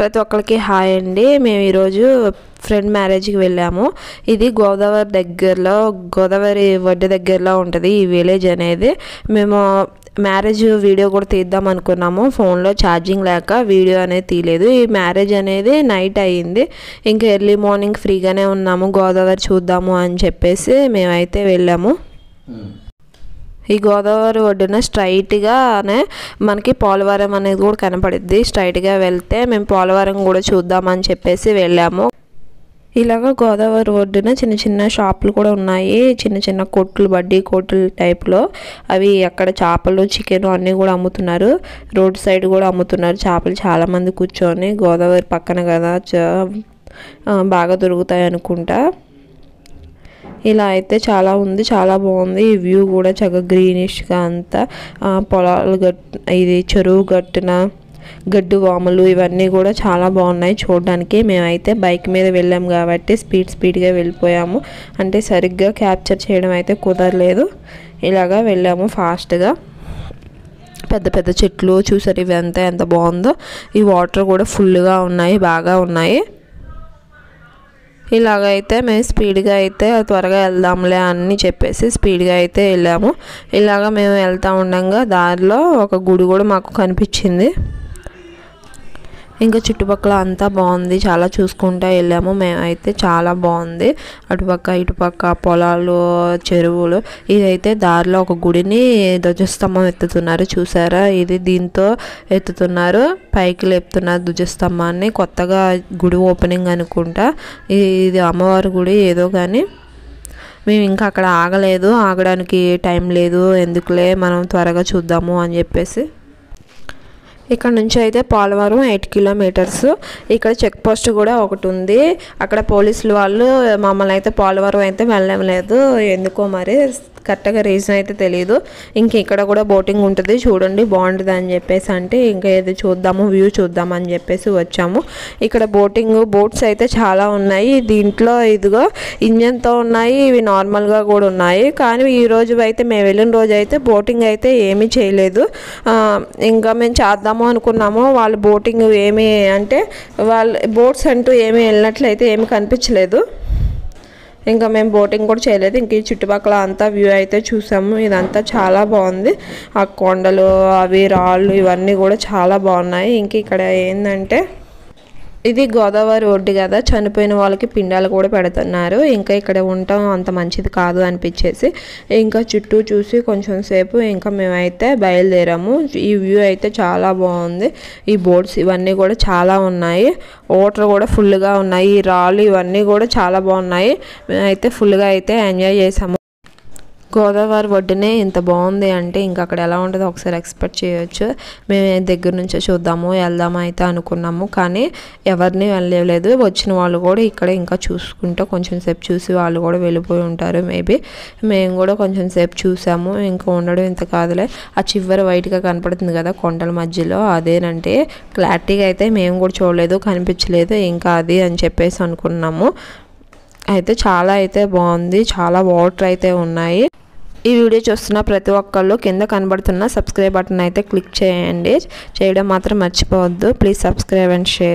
ప్రతి ఒక్కరికి హాయ్ అండి. మేము ఈరోజు ఫ్రెండ్ మ్యారేజ్కి వెళ్ళాము. ఇది గోదావరి దగ్గరలో, గోదావరి ఒడ్డు దగ్గరలో ఉంటుంది ఈ విలేజ్ అనేది. మేము మ్యారేజ్ వీడియో కూడా తీద్దాం అనుకున్నాము. ఫోన్లో ఛార్జింగ్ లేక వీడియో అనేది తీయలేదు. ఈ మ్యారేజ్ అనేది నైట్ అయ్యింది. ఇంకా ఎర్లీ మార్నింగ్ ఫ్రీగానే ఉన్నాము, గోదావరి చూద్దాము అని చెప్పేసి మేమైతే వెళ్ళాము. ఈ గోదావరి ఒడ్డున స్ట్రైట్గానే మనకి పోలవరం అనేది కూడా కనపడుద్ది. స్ట్రైట్గా వెళ్తే మేము పోలవరం కూడా చూద్దామని చెప్పేసి వెళ్ళాము. ఇలాగ గోదావరి ఒడ్డున చిన్న చిన్న షాపులు కూడా ఉన్నాయి, చిన్న చిన్న కొట్లు, బడ్డీ కొట్లు టైప్లో. అవి అక్కడ చేపలు, చికెన్ అన్నీ కూడా అమ్ముతున్నారు. రోడ్ సైడ్ కూడా అమ్ముతున్నారు చేపలు. చాలామంది కూర్చొని, గోదావరి పక్కన కదా బాగా దొరుకుతాయి అనుకుంటా. ఇలా అయితే చాలా ఉంది, చాలా బాగుంది. ఈ వ్యూ కూడా చక్కగా గ్రీనిష్గా అంతా పొలాలు ఇది చెరువు గట్టున గడ్డు వాములు ఇవన్నీ కూడా చాలా బాగున్నాయి చూడడానికి. మేమైతే బైక్ మీద వెళ్ళాం కాబట్టి స్పీడ్గా వెళ్ళిపోయాము. అంటే సరిగ్గా క్యాప్చర్ చేయడం అయితే కుదరలేదు. ఇలాగా వెళ్ళాము ఫాస్ట్గా. పెద్ద పెద్ద చెట్లు చూసారు, ఇవంతా ఎంత బాగుందో. ఈ వాటర్ కూడా ఫుల్గా ఉన్నాయి, బాగా ఉన్నాయి. ఇలాగైతే మేము స్పీడ్గా అయితే త్వరగా వెళ్దాంలే అని చెప్పేసి స్పీడ్గా అయితే వెళ్ళాము. ఇలాగ మేము వెళ్తూ ఉండగా దారిలో ఒక గుడి కూడా మాకు కనిపించింది. ఇంకా చుట్టుపక్కల అంతా బాగుంది, చాలా చూసుకుంటూ వెళ్ళాము. మేమైతే చాలా బాగుంది. అటుపక్క ఇటుపక్క పొలాలు, చెరువులు. ఇదైతే దారిలో ఒక గుడిని ధ్వజస్తంభం ఎత్తుతున్నారు చూసారా. ఇది దీంతో ఎత్తుతున్నారు, పైకి లేపుతున్నారు ధ్వజస్తంభాన్ని. కొత్తగా గుడి ఓపెనింగ్ అనుకుంటా. ఇది అమ్మవారి గుడి ఏదో కానీ. మేము ఇంకా అక్కడ ఆగలేదు, ఆగడానికి టైం లేదు. ఎందుకులే మనం త్వరగా చూద్దాము అని చెప్పేసి ఇక్కడ నుంచి అయితే పోలవరం 8 కిలోమీటర్స్. ఇక్కడ చెక్ పోస్ట్ కూడా ఒకటి ఉంది. అక్కడ పోలీసులు వాళ్ళు మమ్మల్ని అయితే పోలవరం అయితే వెళ్ళలేదు, ఎందుకో మరి కరెక్ట్గా రీజన్ అయితే తెలియదు. ఇంక ఇక్కడ కూడా బోటింగ్ ఉంటుంది చూడండి, బాగుంటుంది అని చెప్పేసి అంటే ఇంకా ఏది చూద్దాము, వ్యూ చూద్దామని చెప్పేసి వచ్చాము. ఇక్కడ బోట్స్ అయితే చాలా ఉన్నాయి. దీంట్లో ఇదిగో ఇంజన్తో ఉన్నాయి, ఇవి నార్మల్గా కూడా ఉన్నాయి. కానీ ఈ రోజు అయితే మేము వెళ్ళిన రోజు అయితే బోటింగ్ అయితే ఏమీ చేయలేదు. ఇంకా మేము చేద్దాము అనుకున్నాము. వాళ్ళు బోటింగ్ ఏమీ అంటే వాళ్ళు బోట్స్ అంటూ ఏమీ వెళ్ళినట్లయితే ఏమీ కనిపించలేదు. ఇంకా మేము బోటింగ్ కూడా చేయలేదు. ఇంక ఈ చుట్టుపక్కల అంతా వ్యూ అయితే చూసాము. ఇదంతా చాలా బాగుంది. ఆ కొండలు, అవి రాళ్ళు ఇవన్నీ కూడా చాలా బాగున్నాయి. ఇంక ఇక్కడ ఏంటంటే ఇది గోదావరి ఒడ్డు కదా, చనిపోయిన వాళ్ళకి పిండాలు కూడా పెడుతున్నారు. ఇంకా ఇక్కడ ఉండటం అంత మంచిది కాదు అనిపించేసి ఇంకా చుట్టూ చూసి కొంచెం సేపు ఇంకా మేమైతే బయలుదేరాము. ఈ వ్యూ అయితే చాలా బాగుంది. ఈ బోట్స్ ఇవన్నీ కూడా చాలా ఉన్నాయి. వాటర్ కూడా ఫుల్గా ఉన్నాయి. ఈ రాళ్ళు ఇవన్నీ కూడా చాలా బాగున్నాయి. మేమైతే ఫుల్గా అయితే ఎంజాయ్ చేసాము. గోదావరి ఒడ్డునే ఇంత బాగుంది అంటే ఇంకా అక్కడ ఎలా ఉంటుందో ఒకసారి ఎక్స్పెక్ట్ చేయొచ్చు. మేము దగ్గర నుంచే చూద్దాము, వెళ్దాము అయితే అనుకున్నాము. కానీ ఎవరిని వెళ్ళలేదు. వచ్చిన వాళ్ళు కూడా ఇక్కడ ఇంకా చూసుకుంటూ కొంచెం సేపు చూసి వాళ్ళు కూడా వెళ్ళిపోయి ఉంటారు మేబీ. మేము కూడా కొంచెం సేపు చూసాము. ఇంకా ఉండడం ఇంత కాదులే. ఆ చివరి వైట్గా కనపడుతుంది కదా కొండల మధ్యలో, అదేనంటే క్లారిటీగా అయితే మేము కూడా చూడలేదు, కనిపించలేదు. ఇంకా అది అని చెప్పేసి అనుకున్నాము. అయితే చాలా అయితే బాగుంది, చాలా వాటర్ అయితే ఉన్నాయి. ఈ వీడియో చూస్తున్న ప్రతి ఒక్కళ్ళు కింద కనబడుతున్న సబ్స్క్రైబ్ బటన్ అయితే క్లిక్ చేయండి. చేయడం మాత్రం మర్చిపోవద్దు. Please subscribe and share.